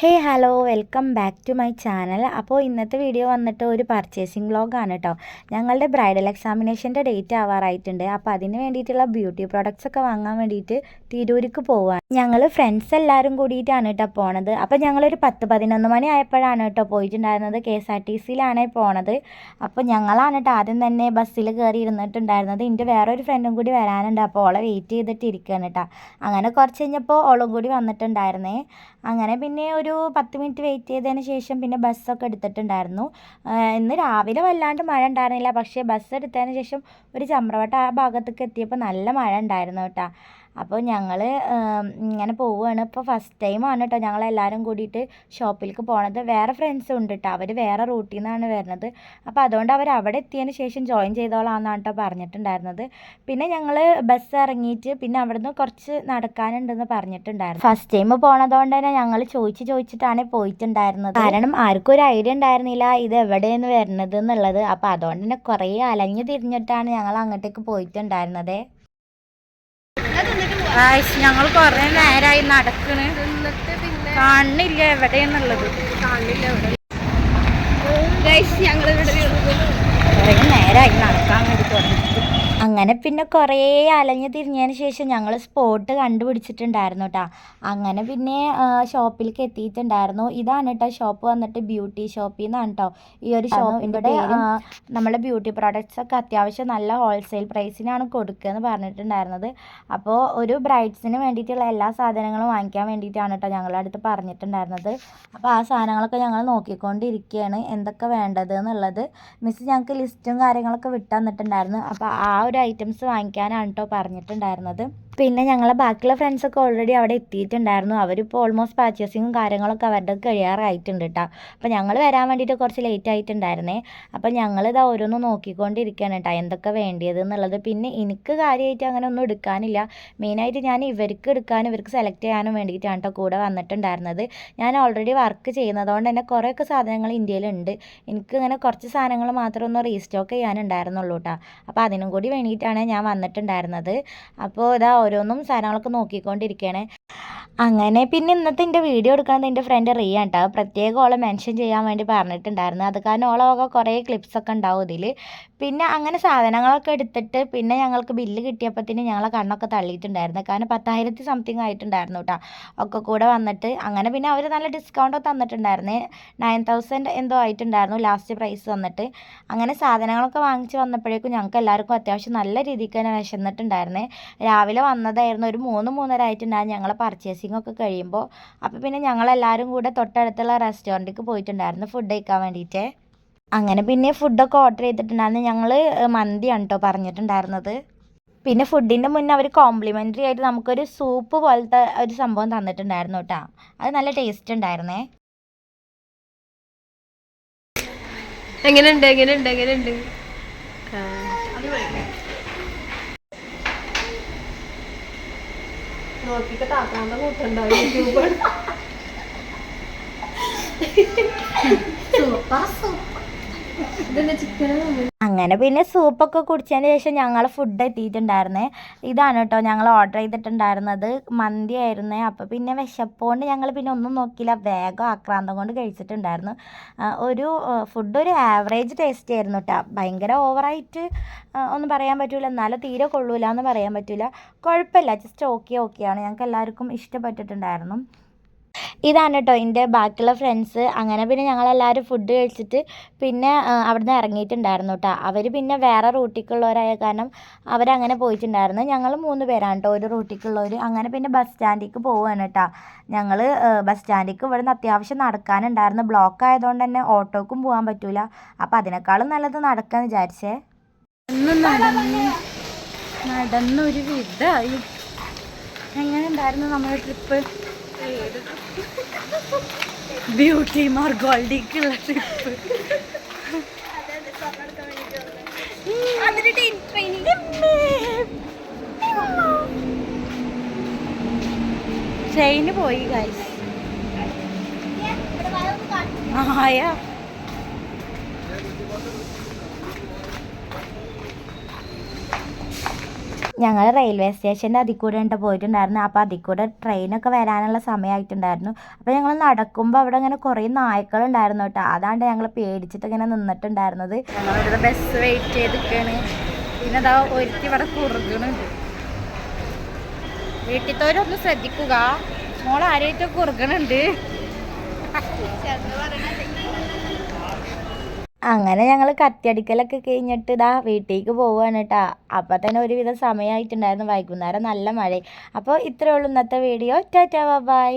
Hey hello welcome back to my channel. അപ്പോൾ ഇന്നത്തെ video വന്നിട്ട് ഒരു പർച്ചേസിങ് വ്ളോഗാണ് കേട്ടോ. ഞങ്ങളുടെ ബ്രൈഡൽ എക്സാമിനേഷൻ്റെ ഡേറ്റ് ആവാറായിട്ടുണ്ട്. അപ്പോൾ അതിന് വേണ്ടിയിട്ടുള്ള ബ്യൂട്ടി പ്രോഡക്റ്റ്സ് ഒക്കെ വാങ്ങാൻ വേണ്ടിയിട്ട് തിരൂർക്ക് പോവാൻ ഞങ്ങൾ ഫ്രണ്ട്സ് എല്ലാവരും കൂടിയിട്ടാണ് കേട്ടോ പോണത്. അപ്പോൾ ഞങ്ങളൊരു 10-11 മണി ആയപ്പോഴാണ് കേട്ടോ പോയിട്ടുണ്ടായിരുന്നത്. KSRTCയിലാണ് പോണത്. അപ്പോൾ ഞങ്ങളാണ് കേട്ടോ ആദ്യം തന്നെ ബസ്സിൽ കയറി ഇരുന്നിട്ടുണ്ടായിരുന്നത്. എൻ്റെ വേറൊരു ഫ്രണ്ടും കൂടി വരാനുണ്ട്. അപ്പോൾ ഓളെ വെയിറ്റ് ചെയ്തിട്ട് ഇരിക്കുകയാണ് കേട്ടോ. അങ്ങനെ കുറച്ച് കഴിഞ്ഞപ്പോൾ ഓളും കൂടി വന്നിട്ടുണ്ടായിരുന്നേ. അങ്ങനെ പിന്നെ ഒരു 10 മിനിറ്റ് വെയിറ്റ് ചെയ്തതിന് ശേഷം പിന്നെ ബസ്സൊക്കെ എടുത്തിട്ടുണ്ടായിരുന്നു. ഇന്ന് രാവിലെ വല്ലാണ്ട് മഴ ഉണ്ടായിരുന്നില്ല. പക്ഷേ ബസ് എടുത്തതിന് ശേഷം ഒരു ചമ്രവട്ടം ആ ഭാഗത്തേക്ക് എത്തിയപ്പോൾ നല്ല മഴ ഉണ്ടായിരുന്നു കേട്ടോ. അപ്പോൾ ഞങ്ങൾ ഇങ്ങനെ പോവുകയാണ്. ഇപ്പോൾ ഫസ്റ്റ് ടൈമാണ് കേട്ടോ ഞങ്ങളെല്ലാവരും കൂടിയിട്ട് ഷോപ്പിലേക്ക് പോണത്. വേറെ ഫ്രണ്ട്സും ഉണ്ട് കേട്ടോ. അവർ വേറെ റൂട്ടിൽ നിന്നാണ് വരുന്നത്. അപ്പോൾ അതുകൊണ്ട് അവർ അവിടെ എത്തിയതിന് ശേഷം ജോയിൻ ചെയ്തോളാമെന്നാണ് കേട്ടോ പറഞ്ഞിട്ടുണ്ടായിരുന്നത്. പിന്നെ ഞങ്ങൾ ബസ് ഇറങ്ങിയിട്ട് പിന്നെ അവിടുന്ന് കുറച്ച് നടക്കാനുണ്ടെന്ന് പറഞ്ഞിട്ടുണ്ടായിരുന്നു. ഫസ്റ്റ് ടൈം പോണതുകൊണ്ട് തന്നെ ഞങ്ങൾ ചോദിച്ചിട്ടാണ് പോയിട്ടുണ്ടായിരുന്നത്. കാരണം ആർക്കും ഒരു ഐഡിയ ഉണ്ടായിരുന്നില്ല ഇത് എവിടെയാണ് വരുന്നത് എന്നുള്ളത്. അപ്പോൾ അതുകൊണ്ട് തന്നെ കുറേ അലഞ്ഞു തിരിഞ്ഞിട്ടാണ് ഞങ്ങൾ അങ്ങോട്ടേക്ക് പോയിട്ടുണ്ടായിരുന്നത്. ഞങ്ങൾ കുറേ നേരമായി നടക്കണ്, കാണില്ല എവിടെയെന്നുള്ളത്. കുറേ നേരമായി നടക്കാൻ വേണ്ടി തുടങ്ങിയിട്ട്. അങ്ങനെ പിന്നെ കുറേ അലഞ്ഞു തിരിഞ്ഞതിന് ശേഷം ഞങ്ങൾ സ്പോട്ട് കണ്ടുപിടിച്ചിട്ടുണ്ടായിരുന്നു കേട്ടോ. അങ്ങനെ പിന്നെ ഷോപ്പിലേക്ക് എത്തിയിട്ടുണ്ടായിരുന്നു. ഇതാണ് കേട്ടോ ഷോപ്പ് വന്നിട്ട് ബ്യൂട്ടി ഷോപ്പിൽ നിന്നാണ് കേട്ടോ ഈ ഒരു ഷോപ്പിൻ്റെ പേര്. നമ്മളെ ബ്യൂട്ടി പ്രോഡക്റ്റ്സ് ഒക്കെ അത്യാവശ്യം നല്ല ഹോൾസെയിൽ പ്രൈസിനാണ് കൊടുക്കുക എന്ന് പറഞ്ഞിട്ടുണ്ടായിരുന്നത്. അപ്പോൾ ഒരു ബ്രൈഡ്സിന് വേണ്ടിയിട്ടുള്ള എല്ലാ സാധനങ്ങളും വാങ്ങിക്കാൻ വേണ്ടിയിട്ടാണ് കേട്ടോ ഞങ്ങളുടെ അടുത്ത് പറഞ്ഞിട്ടുണ്ടായിരുന്നത്. അപ്പോൾ ആ സാധനങ്ങളൊക്കെ ഞങ്ങൾ നോക്കിക്കൊണ്ടിരിക്കുകയാണ് എന്തൊക്കെ വേണ്ടത് എന്നുള്ളത്. മിസ് ഞങ്ങൾക്ക് ലിസ്റ്റും കാര്യങ്ങളൊക്കെ വിട്ടു തന്നിട്ടുണ്ടായിരുന്നു. അപ്പോൾ ആ ഒരു ഐറ്റംസ് വാങ്ങിക്കാനാണ് കേട്ടോ പറഞ്ഞിട്ടുണ്ടായിരുന്നത്. പിന്നെ ഞങ്ങളെ ബാക്കിയുള്ള ഫ്രണ്ട്സൊക്കെ ഓൾറെഡി അവിടെ എത്തിയിട്ടുണ്ടായിരുന്നു. അവരിപ്പോൾ ഓൾമോസ്റ്റ് പർച്ചേസിങ്ങും കാര്യങ്ങളൊക്കെ അവരുടെ കഴിയാറായിട്ടുണ്ട് കേട്ടോ. അപ്പോൾ ഞങ്ങൾ വരാൻ വേണ്ടിയിട്ട് കുറച്ച് ലേറ്റ് ആയിട്ടുണ്ടായിരുന്നേ. അപ്പോൾ ഞങ്ങളിതാ ഓരോന്നും നോക്കിക്കൊണ്ടിരിക്കുകയാണ് കേട്ടോ എന്തൊക്കെ വേണ്ടിയത് എന്നുള്ളത്. പിന്നെ എനിക്ക് കാര്യമായിട്ട് അങ്ങനെ ഒന്നും എടുക്കാനില്ല. മെയിനായിട്ട് ഞാൻ ഇവർക്ക് എടുക്കാനും ഇവർക്ക് സെലക്ട് ചെയ്യാനും വേണ്ടിയിട്ടാണ് കേട്ടോ കൂടെ വന്നിട്ടുണ്ടായിരുന്നത്. ഞാൻ ഓൾറെഡി വർക്ക് ചെയ്യുന്നതുകൊണ്ട് തന്നെ കുറേയൊക്കെ സാധനങ്ങൾ ഇന്ത്യയിലുണ്ട്. എനിക്ക് ഇങ്ങനെ കുറച്ച് സാധനങ്ങൾ മാത്രം ഒന്ന് റീസ്റ്റോക്ക് ചെയ്യാനുണ്ടായിരുന്നുള്ളൂ കേട്ടോ. അപ്പോൾ അതിനും കൂടി വേണ്ടിയിട്ടാണ് ഞാൻ വന്നിട്ടുണ്ടായിരുന്നത്. അപ്പോൾ ഇതാ ഓരോന്നും സാധനങ്ങളൊക്കെ നോക്കിക്കൊണ്ടിരിക്കുകയാണ്. അങ്ങനെ പിന്നെ ഇന്നത്തെ എൻ്റെ വീഡിയോ എടുക്കുന്നത് എൻ്റെ ഫ്രണ്ട് റിയ കേട്ടോ. പ്രത്യേകം ഓളെ മെൻഷൻ ചെയ്യാൻ വേണ്ടി പറഞ്ഞിട്ടുണ്ടായിരുന്നു. അത് കാരണം ഓളെ വക കുറേ ക്ലിപ്സൊക്കെ ഉണ്ടാവും ഇതിൽ. പിന്നെ അങ്ങനെ സാധനങ്ങളൊക്കെ എടുത്തിട്ട് പിന്നെ ഞങ്ങൾക്ക് ബില്ല് കിട്ടിയപ്പോഴത്തേന് ഞങ്ങളെ കണ്ണൊക്കെ തള്ളിയിട്ടുണ്ടായിരുന്നു. കാരണം 10,000 സംതിങ് ആയിട്ടുണ്ടായിരുന്നു കേട്ടോ ഒക്കെ കൂടെ വന്നിട്ട്. അങ്ങനെ പിന്നെ അവർ നല്ല ഡിസ്കൗണ്ടൊക്കെ തന്നിട്ടുണ്ടായിരുന്നേ. 9,000 എന്തോ ആയിട്ടുണ്ടായിരുന്നു ലാസ്റ്റ് പ്രൈസ് വന്നിട്ട്. അങ്ങനെ സാധനങ്ങളൊക്കെ വാങ്ങിച്ച് വന്നപ്പോഴേക്കും ഞങ്ങൾക്ക് എല്ലാവർക്കും അത്യാവശ്യം നല്ല രീതിക്ക് തന്നെ വിശന്നിട്ടുണ്ടായിരുന്നേ. രാവിലെ വന്നതായിരുന്നു ഒരു 3-3:30 ആയിട്ടുണ്ടായിരുന്നു ഞങ്ങൾ പർച്ചേസിങ് ഒക്കെ കഴിയുമ്പോൾ. അപ്പോൾ പിന്നെ ഞങ്ങളെല്ലാവരും കൂടെ തൊട്ടടുത്തുള്ള റെസ്റ്റോറൻറ്റിലേക്ക് പോയിട്ടുണ്ടായിരുന്നു ഫുഡ് കഴിക്കാൻ വേണ്ടിയിട്ട്. അങ്ങനെ പിന്നെ ഫുഡൊക്കെ ഓർഡർ ചെയ്തിട്ടുണ്ടായിരുന്നു. ഞങ്ങൾ മന്തിയാണ് കേട്ടോ പറഞ്ഞിട്ടുണ്ടായിരുന്നത്. പിന്നെ ഫുഡിൻ്റെ മുന്നേ അവർ കോംപ്ലിമെൻ്ററി ആയിട്ട് നമുക്കൊരു സൂപ്പ് പോലത്തെ ഒരു സംഭവം തന്നിട്ടുണ്ടായിരുന്നു കേട്ടോ. അത് നല്ല ടേസ്റ്റ് ഉണ്ടായിരുന്നേ. എങ്ങനെയുണ്ട് നോക്കിട്ട് താത്താന്റെ കൂട്ടുണ്ടാവും യൂട്യൂബ്. അങ്ങനെ പിന്നെ സൂപ്പൊക്കെ കുടിച്ചതിന് ശേഷം ഞങ്ങൾ ഫുഡ് എത്തിയിട്ടുണ്ടായിരുന്നേ. ഇതാണ് കേട്ടോ ഞങ്ങൾ ഓർഡർ ചെയ്തിട്ടുണ്ടായിരുന്നത്. മന്തി ആയിരുന്നേ. അപ്പോൾ പിന്നെ വിശപ്പോണ്ട് ഞങ്ങൾ പിന്നെ ഒന്നും നോക്കിയില്ല, വേഗം ആക്രാന്തം കൊണ്ട് കഴിച്ചിട്ടുണ്ടായിരുന്നു. ഫുഡ് ഒരു ആവറേജ് ടേസ്റ്റ് ആയിരുന്നു കേട്ടോ. ഭയങ്കര ഓവറായിട്ട് ഒന്നും പറയാൻ പറ്റില്ല, എന്നാലും തീരെ കൊള്ളൂല എന്ന് പറയാൻ പറ്റില്ല. കുഴപ്പമില്ല, ജസ്റ്റ് ഓക്കെയാണ്. ഞങ്ങൾക്ക് എല്ലാവർക്കും ഇഷ്ടപ്പെട്ടിട്ടുണ്ടായിരുന്നു. ഇതാണ് കേട്ടോ എൻ്റെ ബാക്കിയുള്ള ഫ്രണ്ട്സ്. അങ്ങനെ പിന്നെ ഞങ്ങളെല്ലാവരും ഫുഡ് കഴിച്ചിട്ട് പിന്നെ അവിടുന്ന് ഇറങ്ങിയിട്ടുണ്ടായിരുന്നു കേട്ടോ. അവർ പിന്നെ വേറെ റൂട്ടിലേക്കുള്ളവരായ കാരണം അവരങ്ങനെ പോയിട്ടുണ്ടായിരുന്നു. ഞങ്ങൾ 3 പേരാണ് കേട്ടോ ഒരു റൂട്ടിലേക്കുള്ളവർ. അങ്ങനെ പിന്നെ ബസ് സ്റ്റാൻഡിലേക്ക് പോവുകയാണ് കേട്ടോ. ഞങ്ങൾ ബസ് സ്റ്റാൻഡിലേക്ക് ഇവിടുന്ന് അത്യാവശ്യം നടക്കാനുണ്ടായിരുന്നു. ബ്ലോക്ക് ആയതുകൊണ്ട് തന്നെ ഓട്ടോക്കും പോകാൻ പറ്റില്ല. അപ്പോൾ അതിനേക്കാളും നല്ലത് നടക്കാമെന്ന് വിചാരിച്ചേ. നടന്നൊരു വിധമായി. എങ്ങനെ ഉണ്ടായിരുന്നു നമ്മുടെ ട്രിപ്പ്? ബ്യൂട്ടി മാർഗോൾഡിക്കുള്ള ട്രിപ്പ്. ട്രെയിന് പോയി ഗൈസ്. ആയാ ഞങ്ങൾ റെയിൽവേ സ്റ്റേഷൻ്റെ അതിൽ കൂടെ ഉണ്ട് പോയിട്ടുണ്ടായിരുന്നു. അപ്പോൾ അതിൽ കൂടെ ട്രെയിനൊക്കെ വരാനുള്ള സമയമായിട്ടുണ്ടായിരുന്നു. അപ്പോൾ ഞങ്ങൾ നടക്കുമ്പോൾ അവിടെ ഇങ്ങനെ കുറേ നായ്ക്കളുണ്ടായിരുന്നു കേട്ടോ. അതാണ്ട് ഞങ്ങൾ പേടിച്ചിട്ട് ഇങ്ങനെ നിന്നിട്ടുണ്ടായിരുന്നത്. ഞങ്ങളിവിടെ ബസ് വെയിറ്റ് ചെയ്തിരിക്കുകയാണ്. പിന്നെ അതാ ഒരുത്തി ഇവിടെ കുറുകണുണ്ട്. വീട്ടിലത്തോരൊന്ന് ശ്രദ്ധിക്കുക, മോൾ ആരെയൊക്കെ കുറുകണുണ്ട്. അങ്ങനെ ഞങ്ങൾ കത്തിയടിക്കലൊക്കെ കഴിഞ്ഞിട്ട് ഇതാ വീട്ടിലേക്ക് പോവുകയാണ് കേട്ടോ. അപ്പം തന്നെ ഒരുവിധം സമയമായിട്ടുണ്ടായിരുന്നു. വൈകുന്നേരം നല്ല മഴ. അപ്പോൾ ഇത്രയേ ഉള്ളൂ ഇന്നത്തെ വീഡിയോ. Tata bye.